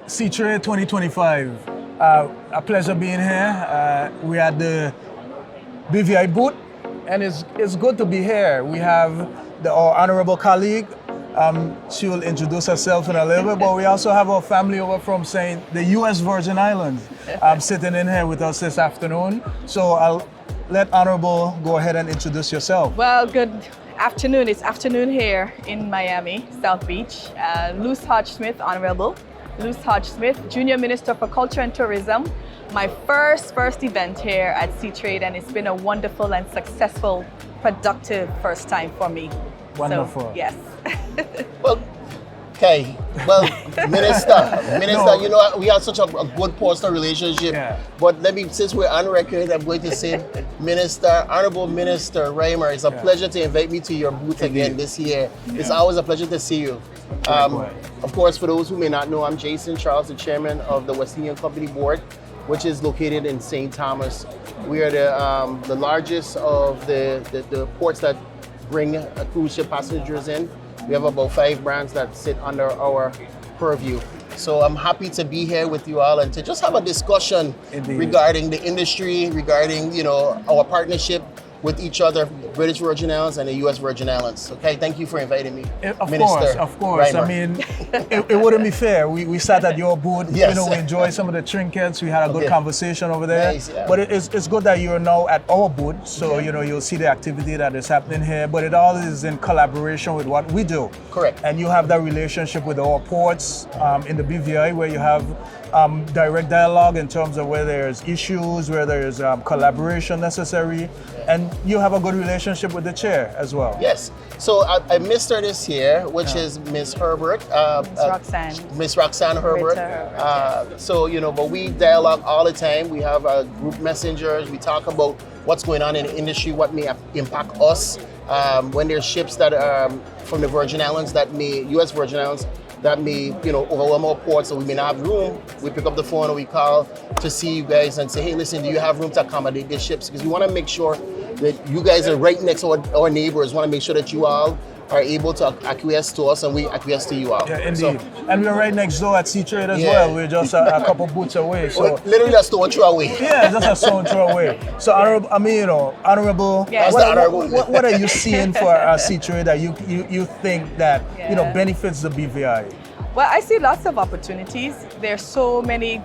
Seatrade 2025. A pleasure being here. We are at the BVI booth, and it's good to be here. We have our honorable colleague. She will introduce herself in a little bit, but we also have our family over from the US Virgin Islands sitting in here with us this afternoon. So I'll let Honorable go ahead and introduce yourself. Well, good afternoon. It's afternoon here in Miami, South Beach. Luce Hodge-Smith, Honorable Luce Hodge-Smith, Junior Minister for Culture and Tourism. My first event here at Seatrade, and it's been a wonderful and successful, productive first time for me. Wonderful. So, yes. Well, okay. Well, Minister, No. you know, we have such a good personal relationship. Yeah. But since we're on record, I'm going to say, Minister, Honorable Minister Reimer, it's a pleasure to invite me to your booth again this year. It's always a pleasure to see you. Of course, for those who may not know, I'm Jason Charles, the chairman of the West Indian Company Board, which is located in St. Thomas. We are the largest of the ports that bring cruise ship passengers in. We have about 5 brands that sit under our purview. So I'm happy to be here with you all and to just have a discussion regarding the industry, regarding, you know, our partnership with each other, British Virgin Islands and the US Virgin Islands. Okay, thank you for inviting me. Of course. Reimer. I mean, it wouldn't be fair. We sat at your booth, Yes. you know, we enjoyed some of the trinkets, we had a good conversation over there. Nice, yeah. But it's good that you're now at our booth, so, you know, you'll see the activity that is happening here, but it all is in collaboration with what we do. Correct. And you have that relationship with our ports in the BVI where you have direct dialogue in terms of where there's issues, where there's collaboration necessary, and you have a good relationship with the chair as well. Yes. So I missed her this year, which is Miss Herbert. Miss Roxanne Herbert. So, you know, but we dialogue all the time. We have group messengers. We talk about what's going on in the industry, what may impact us. When there's ships that from the Virgin Islands US Virgin Islands, that may, you know, overwhelm our ports, so we may not have room. We pick up the phone and we call to see you guys and say, hey, listen, do you have room to accommodate these ships? Because we want to make sure that you guys are right next to our neighbors. Want to make sure that you all are able to acquiesce to us and we acquiesce to you all. Yeah, indeed. So, and we're right next door at Seatrade as well. We're just a couple booths away. So literally a stone throw away. yeah, just a stone throw away. So honorable, I mean, you know, honorable. Yes. What are you seeing for Seatrade that you think that you know benefits the BVI? Well, I see lots of opportunities. There's so many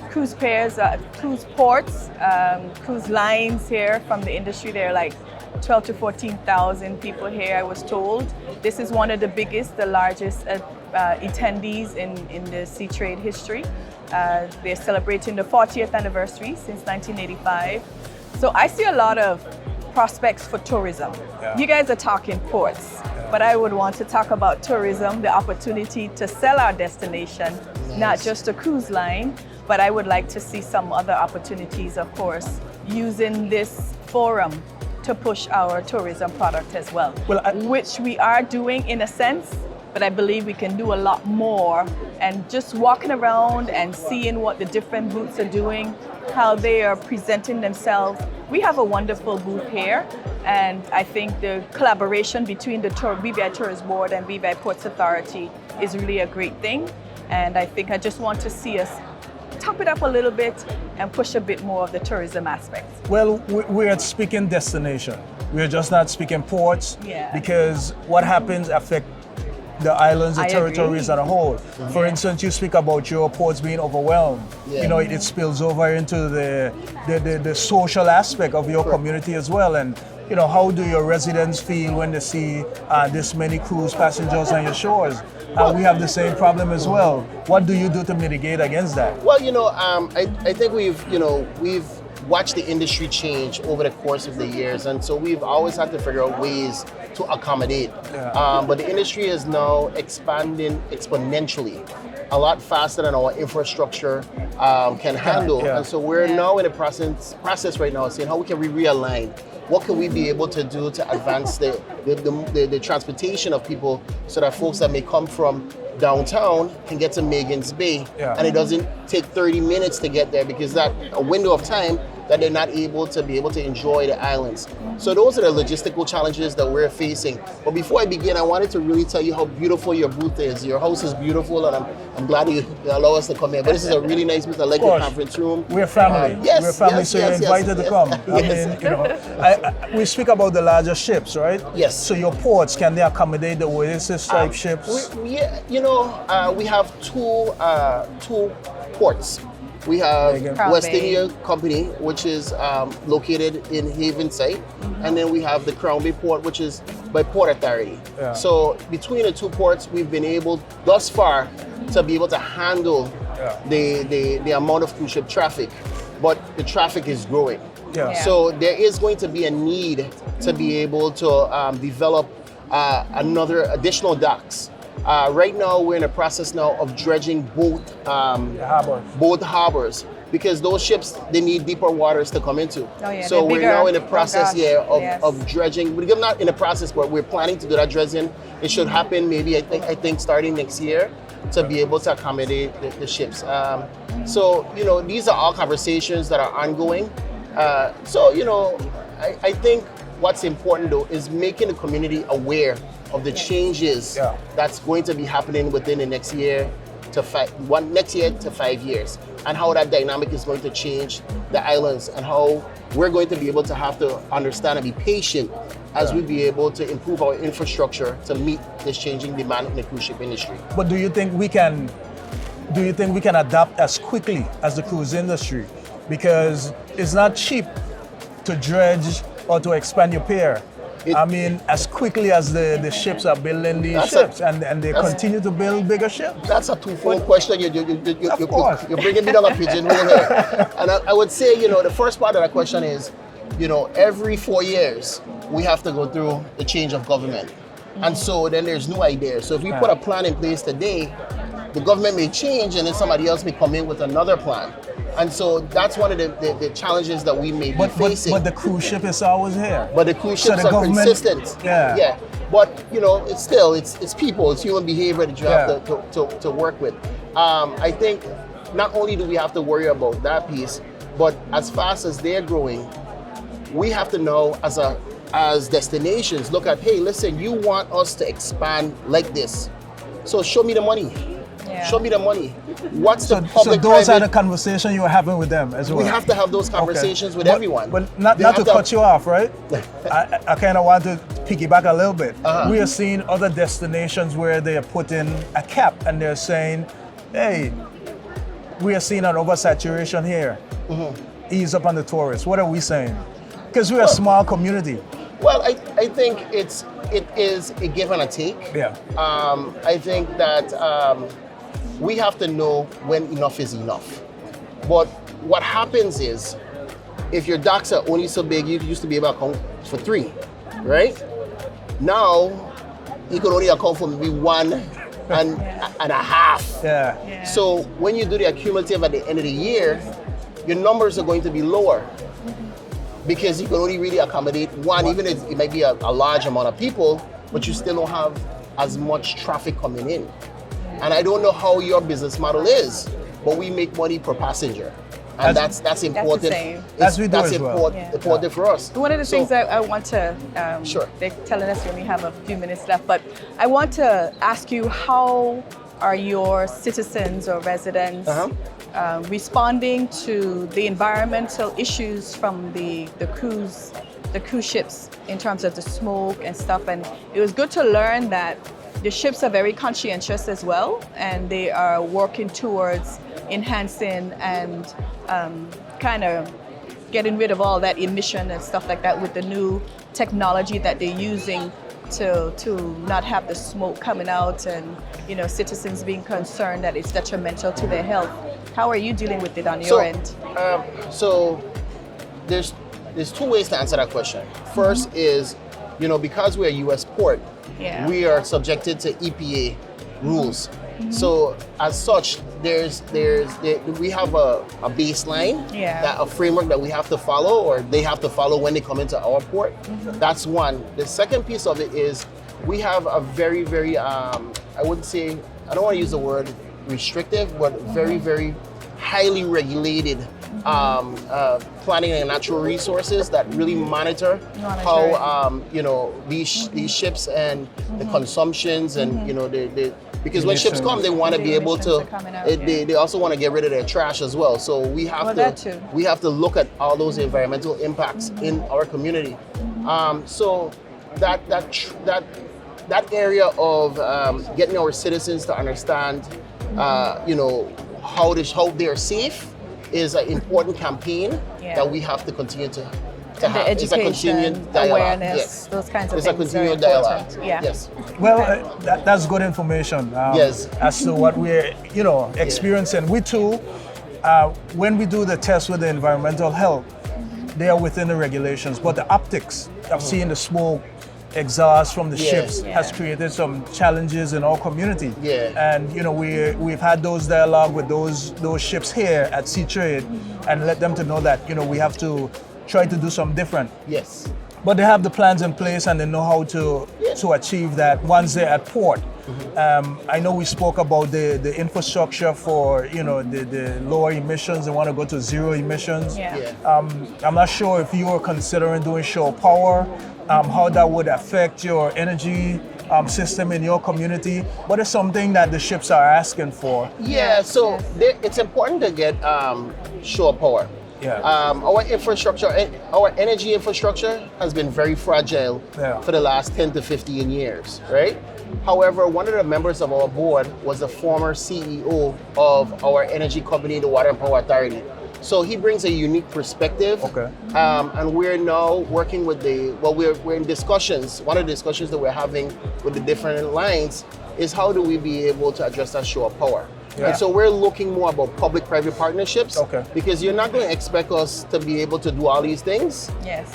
cruise pairs, cruise ports, cruise lines here from the industry. There are like 12 to 14,000 people here, I was told. This is one of the biggest, the largest attendees in the Seatrade history. They're celebrating the 40th anniversary since 1985. So I see a lot of prospects for tourism. Yeah. You guys are talking ports, but I would want to talk about tourism, the opportunity to sell our destination, not just a cruise line, but I would like to see some other opportunities, of course, using this forum to push our tourism product as well, which we are doing in a sense, but I believe we can do a lot more. And just walking around and seeing what the different booths are doing, how they are presenting themselves. We have a wonderful booth here, and I think the collaboration between the BVI Tourist Board and BVI Ports Authority is really a great thing. And I think I just want to see us top it up a little bit and push a bit more of the tourism aspect. Well, we're speaking destination. We're just not speaking ports because what happens affect the islands, the territories as a whole. For instance, you speak about your ports being overwhelmed. You know, it spills over into the social aspect of your community as well. And you know, how do your residents feel when they see this many cruise passengers on your shores? We have the same problem as well. What do you do to mitigate against that? Well, you know, I think we've watched the industry change over the course of the years, and so we've always had to figure out ways to accommodate. But the industry is now expanding exponentially, a lot faster than our infrastructure can handle. And so we're now in the process right now of saying how can we realign. What can we be able to do to advance the transportation of people so that folks that may come from downtown can get to Megan's Bay and it doesn't take 30 minutes to get there, because that a window of time that they're not able to enjoy the islands. So those are the logistical challenges that we're facing. But before I begin, I wanted to really tell you how beautiful your booth is. Your house is beautiful, and I'm glad you allow us to come here. But this is a really nice booth. I like your conference room. We're family. Yes, we're family, yes, so yes, you're invited yes, to come. yes. I mean, we speak about the larger ships, right? Yes. So your ports, can they accommodate the Oasis type ships? We have two ports. We have West India Company, which is located in Havenside, and then we have the Crown Bay Port, which is by Port Authority. Yeah. So between the two ports, we've been able thus far to be able to handle the amount of cruise ship traffic, but the traffic is growing. Yeah. So there is going to be a need to be able to develop another additional docks. Right now, we're in a process now of dredging both harbors, because those ships, they need deeper waters to come into. Oh, yeah, so we're now in the process of dredging. We're not in the process, but we're planning to do that dredging. It should happen maybe, I think starting next year, to be able to accommodate the ships. So, these are all conversations that are ongoing. I think what's important though is making the community aware of the changes that's going to be happening within the next year to 5 years, and how that dynamic is going to change the islands, and how we're going to be able to have to understand and be patient as we be able to improve our infrastructure to meet this changing demand in the cruise ship industry. But do you think we can adapt as quickly as the cruise industry? Because it's not cheap to dredge or to expand your pier. As quickly as the ships are building these ships, and they continue to build bigger ships. That's a twofold question. You're bringing me down a pigeonhole here. And I would say, the first part of that question is, every 4 years, we have to go through the change of government. And so then there's new ideas. So if we put a plan in place today, the government may change, and then somebody else may come in with another plan. And so that's one of the challenges that we may be facing. But the cruise ship is always here. But the cruise ships are consistent. Yeah. But it's people, it's human behavior that you have to work with. I think not only do we have to worry about that piece, but as fast as they're growing, we have to know as destinations look at, hey, listen, you want us to expand like this, so show me the money. Yeah. Show me the money. What's the public? So those are the conversations you are having with them as well. We have to have those conversations with everyone. But not to cut you off, right? I kind of want to piggyback a little bit. We are seeing other destinations where they are putting a cap and they're saying, hey, we are seeing an oversaturation here. Ease up on the tourists. What are we saying? Because we're a small community. Well, I think it is a give and a take. Yeah. I think that we have to know when enough is enough. But what happens is, if your docks are only so big, you used to be able to account for 3, right? Now, you can only account for maybe 1.5. Yeah. So when you do the accumulative at the end of the year, your numbers are going to be lower. Because you can only really accommodate 1, even if it might be a large amount of people, but you still don't have as much traffic coming in. And I don't know how your business model is, but we make money per passenger. And that's important. That's important for us. One of the things I want to, they're telling us we only have a few minutes left, but I want to ask you, how are your citizens or residents responding to the environmental issues from the cruise ships in terms of the smoke and stuff? And it was good to learn that the ships are very conscientious as well, and they are working towards enhancing and kind of getting rid of all that emission and stuff like that with the new technology that they're using to not have the smoke coming out, and citizens being concerned that it's detrimental to their health. How are you dealing with it on your end? So there's 2 ways to answer that question. First is, because we're a U.S. port, we are subjected to EPA rules. So as such, we have a baseline, a framework that we have to follow, or they have to follow when they come into our port. That's one. The second piece of it is we have a very, very, I don't want to use the word restrictive, but very, very highly regulated planning and natural resources that really monitor how these ships and the consumptions and because when ships come, they want to be able to. They also want to get rid of their trash as well. So we have to look at all those environmental impacts in our community. So that area of getting our citizens to understand, how they're safe is an important campaign that we have to continue to have. The education, awareness, those kinds of things. It's a continual dialogue. Yeah. Yes. Well, that's good information. Yes. As to what we're, experiencing. We too, when we do the test with the environmental health, they are within the regulations. But the optics of seeing the smoke, exhaust from the ships has created some challenges in our community. Yeah. And we've had those dialogue with those ships here at Seatrade and let them to know that we have to try to do something different. Yes. But they have the plans in place and they know how to achieve that once they're at port. I know we spoke about the infrastructure for the lower emissions. They want to go to zero emissions. I'm not sure if you are considering doing shore power, how that would affect your energy system in your community, but it's something that the ships are asking for. Yeah, so it's important to get shore power. Yeah. Our infrastructure, our energy infrastructure has been very fragile for the last 10 to 15 years, right? However, one of the members of our board was the former CEO of our energy company, the Water and Power Authority. So he brings a unique perspective. Okay. And we're now working with we're in discussions. One of the discussions that we're having with the different lines is how do we be able to address that shore power? Yeah. And so we're looking more about public-private partnerships because you're not going to expect us to be able to do all these things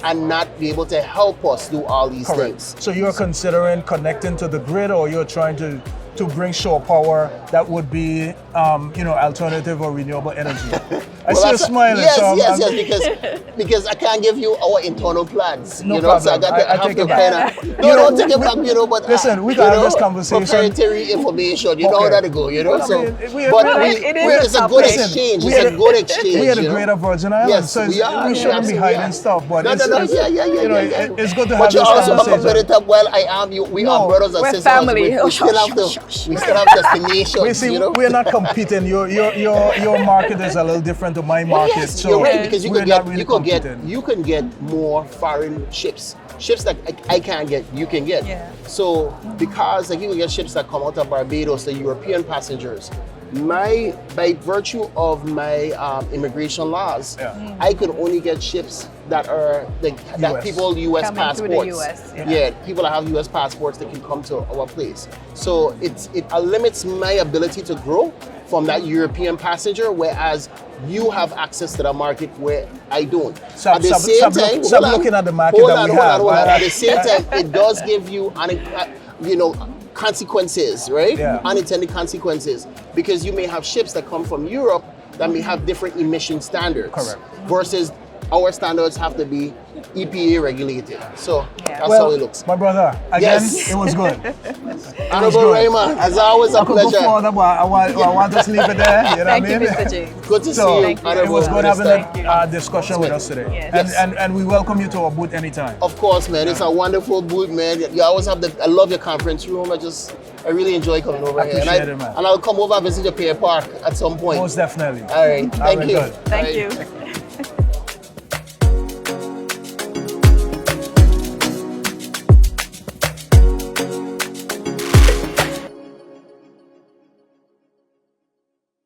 and not be able to help us do all these things. So you're considering connecting to the grid, or you're trying to bring shore power that would be, alternative or renewable energy? I see you smiling. Yes, because I can't give you our internal plans. No problem. So I take it back. Don't take it back, but listen, we can have this conversation. Proprietary information, know how that go, it's a good exchange. It's a good exchange. We are the greater Virgin Islands, so we shouldn't be hiding stuff. But it's good to have this conversation. But you're also a competitor. Well, I am. We are brothers and sisters. Family. We still have destinations. We're not competing. Your market is a little different to my market. Yes, so you're right, because you can get more foreign ships that I can't get, you can get. So because you can get ships that come out of Barbados, the European passengers, by virtue of my immigration laws, I could only get ships that are that people U.S. passports. People that have U.S. passports that can come to our place. So it limits my ability to grow from that European passenger, whereas you have access to the market where I don't. Stop looking at the market that we have. At the same time, it does give you consequences, right? Unintended consequences, because you may have ships that come from Europe that may have different emission standards. Versus our standards have to be EPA regulated. So that's how it looks. My brother, again, it was good. Honorable Raymond, as always, a pleasure. I want to leave it there. You know Thank what I mean? you, Mr. James. Good to see you. It was good having a discussion with us today. And we welcome you to our booth anytime. Of course, man. It's a wonderful booth, man. You always have I love your conference room. I really enjoy coming over here. Appreciate it, man. And I'll come over and visit your Pier Park at some point. Most definitely. All right. Thank you. Thank you.